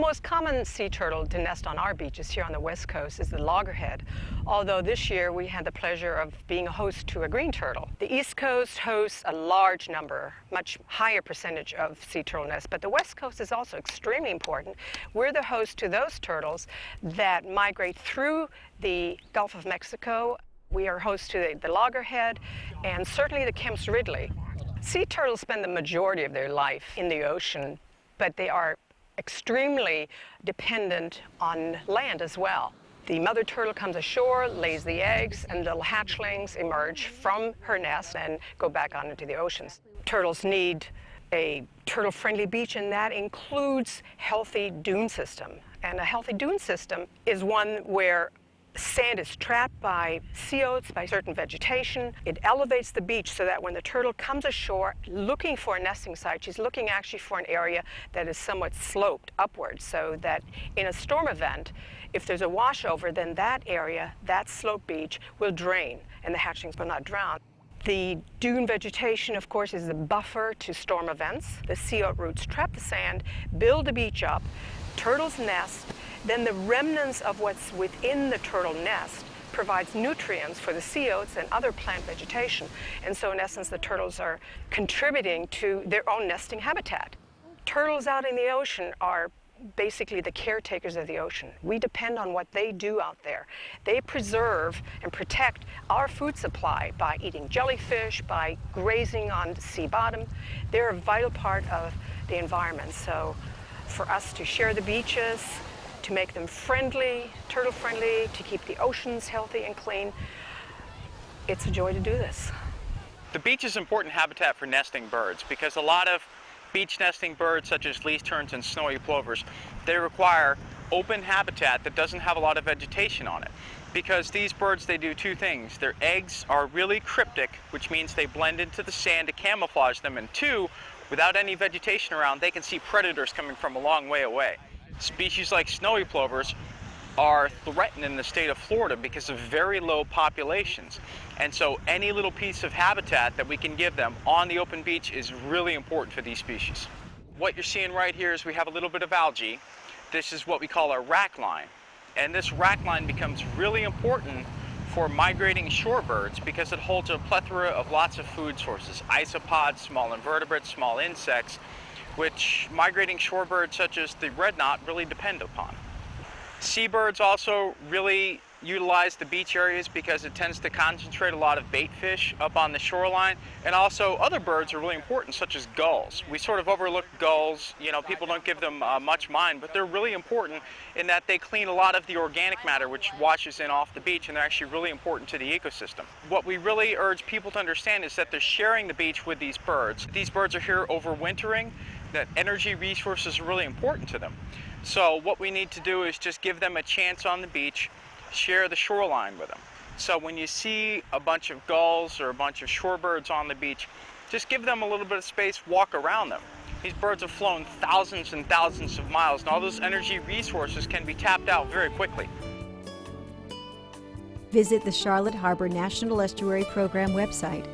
most common sea turtle to nest on our beaches here on the West Coast is the loggerhead, although this year we had the pleasure of being a host to a green turtle. The East Coast hosts a large number, much higher percentage of sea turtle nests, but the West Coast is also extremely important. We're the host to those turtles that migrate through the Gulf of Mexico. We are host to the loggerhead and certainly the Kemp's Ridley. Sea turtles spend the majority of their life in the ocean, but they are extremely dependent on land as well. The mother turtle comes ashore, lays the eggs, and little hatchlings emerge from her nest and go back out into the oceans. Turtles need a turtle-friendly beach, and that includes healthy dune system. And a healthy dune system is one where sand is trapped by sea oats, by certain vegetation. It elevates the beach so that when the turtle comes ashore looking for a nesting site, she's looking actually for an area that is somewhat sloped upwards, so that in a storm event, if there's a washover, then that area, that sloped beach, will drain and the hatchlings will not drown. The dune vegetation, of course, is the buffer to storm events. The sea oat roots trap the sand, build the beach up, turtles nest, then the remnants of what's within the turtle nest provides nutrients for the sea oats and other plant vegetation. And so in essence, the turtles are contributing to their own nesting habitat. Turtles out in the ocean are basically the caretakers of the ocean. We depend on what they do out there. They preserve and protect our food supply by eating jellyfish, by grazing on the sea bottom. They're a vital part of the environment. So for us to share the beaches, to make them friendly, turtle-friendly, to keep the oceans healthy and clean, it's a joy to do this. The beach is important habitat for nesting birds because a lot of beach nesting birds such as least terns and snowy plovers, they require open habitat that doesn't have a lot of vegetation on it. Because these birds, they do two things. Their eggs are really cryptic, which means they blend into the sand to camouflage them, and two, without any vegetation around, they can see predators coming from a long way away. Species like snowy plovers are threatened in the state of Florida because of very low populations. And so any little piece of habitat that we can give them on the open beach is really important for these species. What you're seeing right here is we have a little bit of algae. This is what we call our rack line. And this rack line becomes really important for migrating shorebirds because it holds a plethora of lots of food sources, isopods, small invertebrates, small insects, which migrating shorebirds such as the red knot really depend upon. Seabirds also really utilize the beach areas because it tends to concentrate a lot of bait fish up on the shoreline, and also other birds are really important such as gulls. We sort of overlook gulls, you know, people don't give them much mind, but they're really important in that they clean a lot of the organic matter which washes in off the beach, and they're actually really important to the ecosystem. What we really urge people to understand is that they're sharing the beach with these birds. These birds are here overwintering, that energy resources are really important to them. So what we need to do is just give them a chance on the beach, share the shoreline with them. So when you see a bunch of gulls or a bunch of shorebirds on the beach, just give them a little bit of space, walk around them. These birds have flown thousands and thousands of miles, and all those energy resources can be tapped out very quickly. Visit the Charlotte Harbor National Estuary Program website